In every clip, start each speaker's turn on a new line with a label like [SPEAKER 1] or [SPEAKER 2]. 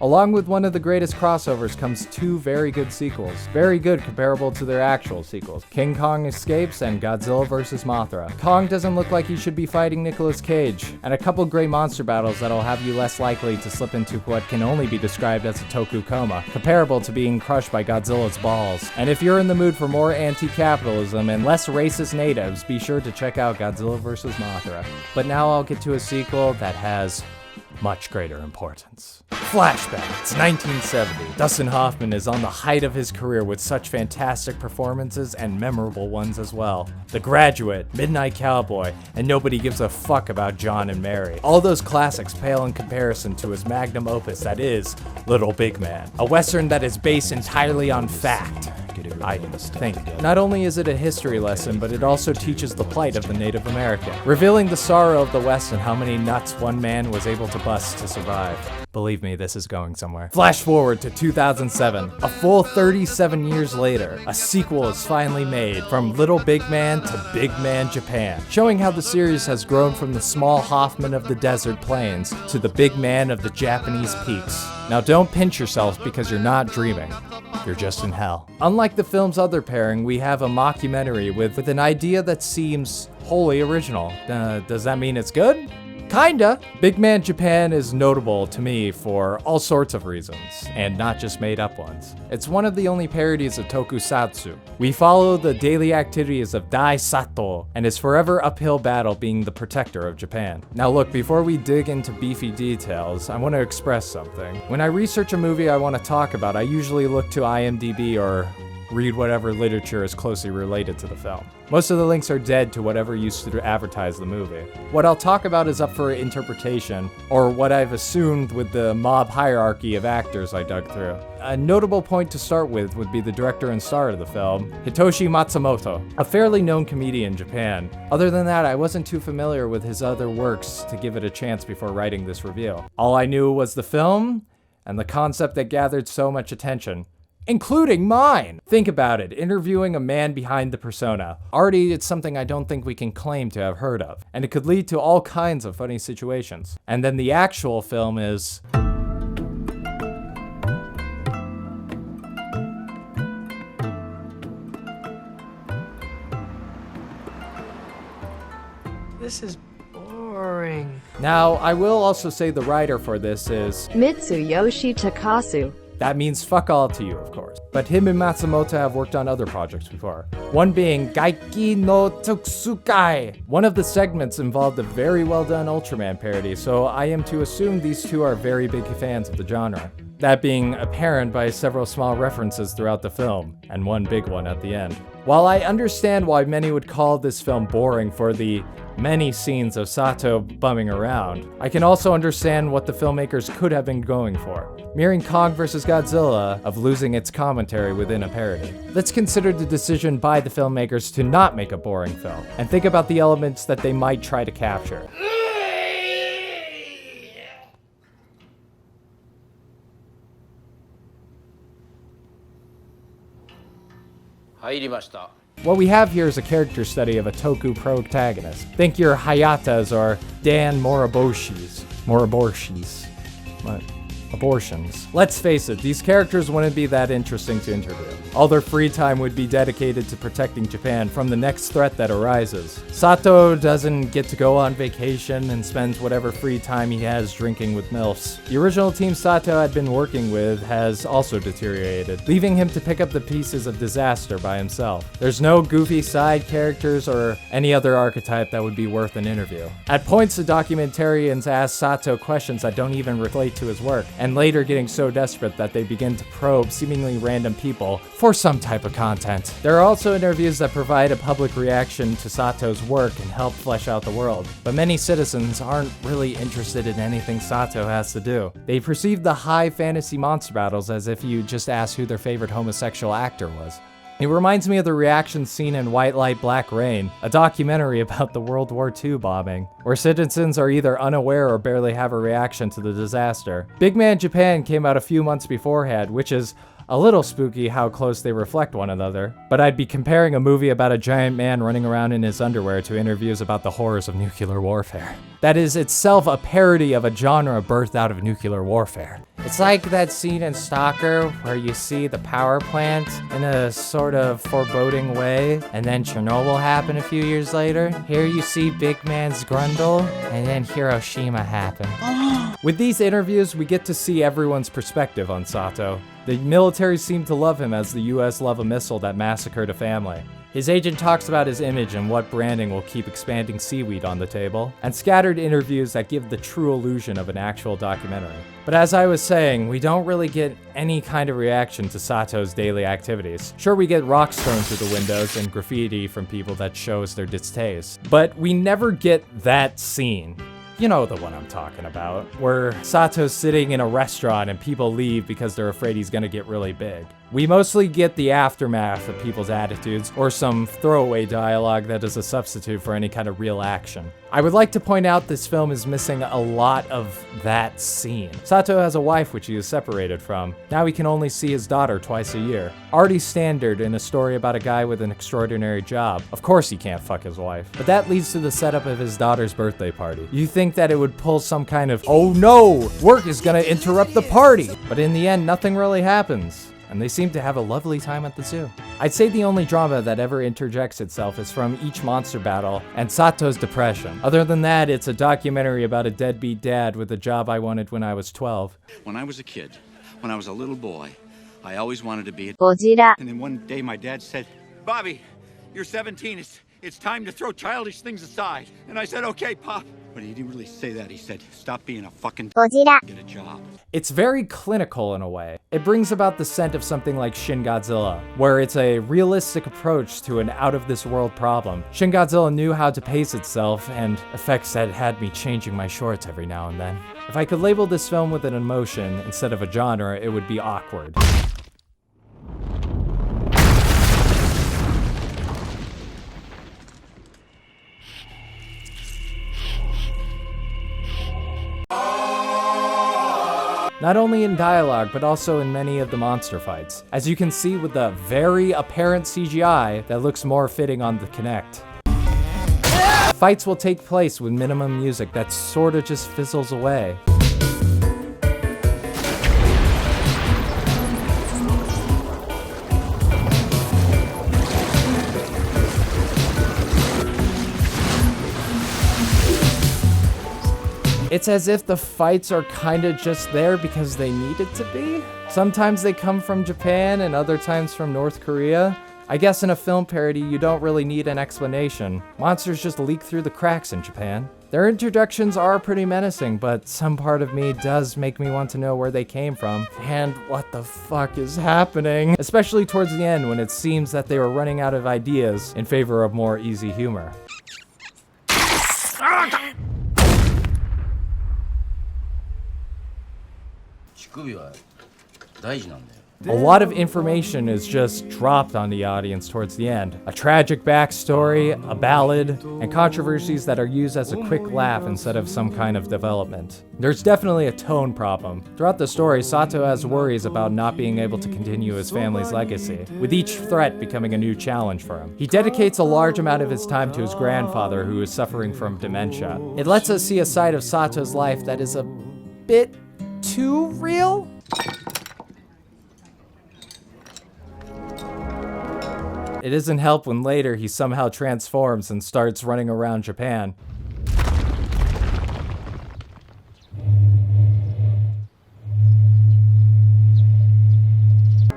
[SPEAKER 1] Along with one of the greatest crossovers comes two very good sequels. Very good comparable to their actual sequels. King Kong Escapes and Godzilla vs. Mothra. Kong doesn't look like he should be fighting Nicolas Cage. And a couple great monster battles that'll have you less likely to slip into what can only be described as a toku coma. Comparable to being crushed by Godzilla's balls. And if you're in the mood for more anti-capitalism and less racist natives, be sure to check out Godzilla vs. Mothra. But now I'll get to a sequel that has much greater importance. Flashback, it's 1970. Dustin Hoffman is on the height of his career with such fantastic performances and memorable ones as well. The Graduate, Midnight Cowboy, and Nobody Gives a Fuck About John and Mary. All those classics pale in comparison to his magnum opus that is Little Big Man. A western that is based entirely on fact. I think. Not only is it a history lesson, but it also teaches the plight of the Native American, revealing the sorrow of the West and how many nuts one man was able to bust to survive. Believe me, this is going somewhere. Flash forward to 2007. A full 37 years later, a sequel is finally made from Little Big Man to Big Man Japan, showing how the series has grown from the small Hoffman of the desert plains to the big man of the Japanese peaks. Now don't pinch yourself because you're not dreaming. You're just in hell. Unlike the film's other pairing, we have a mockumentary with an idea that seems wholly original. Does that mean it's good? Kinda. Big Man Japan is notable to me for all sorts of reasons, and not just made up ones. It's one of the only parodies of tokusatsu. We follow the daily activities of Dai Sato and his forever uphill battle being the protector of Japan. Now look, before we dig into beefy details, I want to express something. When I research a movie I want to talk about, I usually look to IMDb or read whatever literature is closely related to the film. Most of the links are dead to whatever used to advertise the movie. What I'll talk about is up for interpretation, or what I've assumed with the mob hierarchy of actors I dug through. A notable point to start with would be the director and star of the film, Hitoshi Matsumoto, a fairly known comedian in Japan. Other than that, I wasn't too familiar with his other works to give it a chance before writing this review. All I knew was the film, and the concept that gathered so much attention. Including mine! Think about it, interviewing a man behind the persona. Already, it's something I don't think we can claim to have heard of, and it could lead to all kinds of funny situations. And then the actual film is...
[SPEAKER 2] This is boring.
[SPEAKER 1] Now, I will also say the writer for this is...
[SPEAKER 3] Mitsuyoshi Takasu.
[SPEAKER 1] That means fuck all to you, of course. But him and Matsumoto have worked on other projects before. One being Gaiki no Toksukai. One of the segments involved a very well done Ultraman parody, so I am to assume these two are very big fans of the genre. That being apparent by several small references throughout the film, and one big one at the end. While I understand why many would call this film boring for the many scenes of Sato bumming around, I can also understand what the filmmakers could have been going for. Mirroring Kong vs. Godzilla of losing its commentary within a parody. Let's consider the decision by the filmmakers to not make a boring film, and think about the elements that they might try to capture. What we have here is a character study of a toku protagonist. Think your Hayatas or Dan Moriboshis. What? Abortions. Let's face it, these characters wouldn't be that interesting to interview. All their free time would be dedicated to protecting Japan from the next threat that arises. Sato doesn't get to go on vacation and spends whatever free time he has drinking with MILFs. The original team Sato had been working with has also deteriorated, leaving him to pick up the pieces of disaster by himself. There's no goofy side characters or any other archetype that would be worth an interview. At points, the documentarians ask Sato questions that don't even relate to his work, and later getting so desperate that they begin to probe seemingly random people for some type of content. There are also interviews that provide a public reaction to Sato's work and help flesh out the world, but many citizens aren't really interested in anything Sato has to do. They perceive the high fantasy monster battles as if you just asked who their favorite homosexual actor was. It reminds me of the reaction scene in White Light, Black Rain, a documentary about the World War II bombing, where citizens are either unaware or barely have a reaction to the disaster. Big Man Japan came out a few months beforehand, which is a little spooky how close they reflect one another, but I'd be comparing a movie about a giant man running around in his underwear to interviews about the horrors of nuclear warfare. That is itself a parody of a genre birthed out of nuclear warfare. It's like that scene in S.T.A.L.K.E.R where you see the power plant in a sort of foreboding way, and then Chernobyl happened a few years later. Here you see Big Man's Grundle, and then Hiroshima happened. With these interviews, we get to see everyone's perspective on Sato. The military seemed to love him as the US love a missile that massacred a family. His agent talks about his image and what branding will keep expanding seaweed on the table, and scattered interviews that give the true illusion of an actual documentary. But as I was saying, we don't really get any kind of reaction to Sato's daily activities. Sure, we get rocks thrown through the windows and graffiti from people that shows their distaste, but we never get that scene. You know the one I'm talking about, where Sato's sitting in a restaurant and people leave because they're afraid he's gonna get really big. We mostly get the aftermath of people's attitudes, or some throwaway dialogue that is a substitute for any kind of real action. I would like to point out this film is missing a lot of that scene. Sato has a wife which he is separated from. Now he can only see his daughter twice a year. Already standard in a story about a guy with an extraordinary job. Of course he can't fuck his wife. But that leads to the setup of his daughter's birthday party. You think that it would pull some kind of, oh no, work is gonna interrupt the party. But in the end, nothing really happens. And they seem to have a lovely time at the zoo. I'd say the only drama that ever interjects itself is from each monster battle and Sato's depression. Other than that, it's a documentary about a deadbeat dad with a job I wanted when I was 12.
[SPEAKER 4] When I was a kid, when I was a little boy, I always wanted to be a
[SPEAKER 3] Godzilla.
[SPEAKER 4] And then one day my dad said, Bobby, you're 17, it's time to throw childish things aside. And I said, okay, Pop. But he didn't really say that. He said, stop being a fucking
[SPEAKER 3] Godzilla.
[SPEAKER 4] Get a job.
[SPEAKER 1] It's very clinical in a way. It brings about the scent of something like Shin Godzilla, where it's a realistic approach to an out-of-this-world problem. Shin Godzilla knew how to pace itself, and effects that had me changing my shorts every now and then. If I could label this film with an emotion instead of a genre, it would be awkward. Not only in dialogue, but also in many of the monster fights, as you can see with the very apparent CGI that looks more fitting on the Kinect. Fights will take place with minimum music that sorta just fizzles away. It's as if the fights are kinda just there because they needed to be. Sometimes they come from Japan and other times from North Korea. I guess in a film parody, you don't really need an explanation. Monsters just leak through the cracks in Japan. Their introductions are pretty menacing, but some part of me does make me want to know where they came from and what the fuck is happening. Especially towards the end when it seems that they were running out of ideas in favor of more easy humor. A lot of information is just dropped on the audience towards the end. A tragic backstory, a ballad, and controversies that are used as a quick laugh instead of some kind of development. There's definitely a tone problem. Throughout the story, Sato has worries about not being able to continue his family's legacy, with each threat becoming a new challenge for him. He dedicates a large amount of his time to his grandfather, who is suffering from dementia. It lets us see a side of Sato's life that is a bit too real? It doesn't help when later he somehow transforms and starts running around Japan.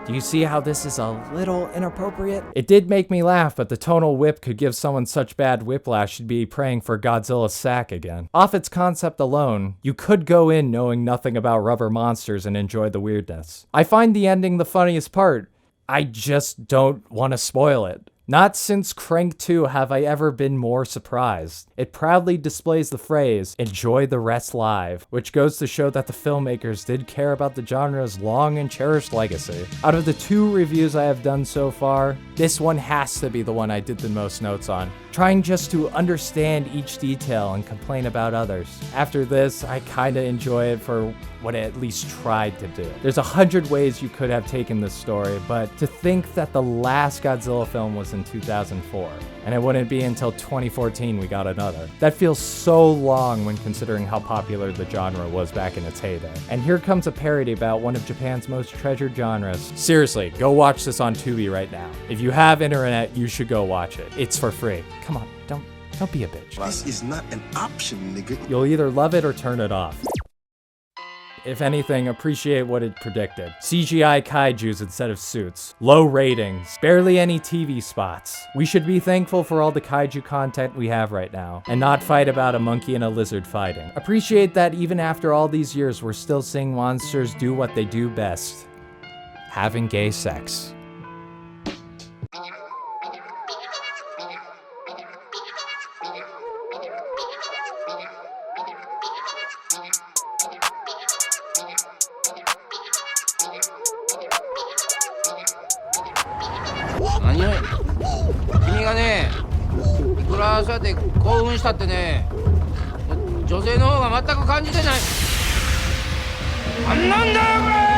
[SPEAKER 1] Do you see how this is a little inappropriate? It did make me laugh, but the tonal whip could give someone such bad whiplash you'd be praying for Godzilla's sack again. Off its concept alone, you could go in knowing nothing about rubber monsters and enjoy the weirdness. I find the ending the funniest part. I just don't want to spoil it. Not since Crank 2 have I ever been more surprised. It proudly displays the phrase, "Enjoy the rest live," which goes to show that the filmmakers did care about the genre's long and cherished legacy. Out of the 2 reviews I have done so far, this one has to be the one I did the most notes on, trying just to understand each detail and complain about others. After this, I kinda enjoy it for what it at least tried to do. There's 100 ways you could have taken this story, but to think that the last Godzilla film was in 2004, and it wouldn't be until 2014 we got another. That feels so long when considering how popular the genre was back in its heyday. And here comes a parody about one of Japan's most treasured genres. Seriously, go watch this on Tubi right now. If you have internet, you should go watch it. It's for free. Come on, don't be a bitch.
[SPEAKER 5] This is not an option, nigga.
[SPEAKER 1] You'll either love it or turn it off. If anything, appreciate what it predicted. CGI kaijus instead of suits. Low ratings. Barely any TV spots. We should be thankful for all the kaiju content we have right now, and not fight about a monkey and a lizard fighting. Appreciate that even after all these years, we're still seeing monsters do what they do best. Having gay sex.
[SPEAKER 6] そうやって興奮したってね、女性の方が全く感じてない。なんなんだよこれ！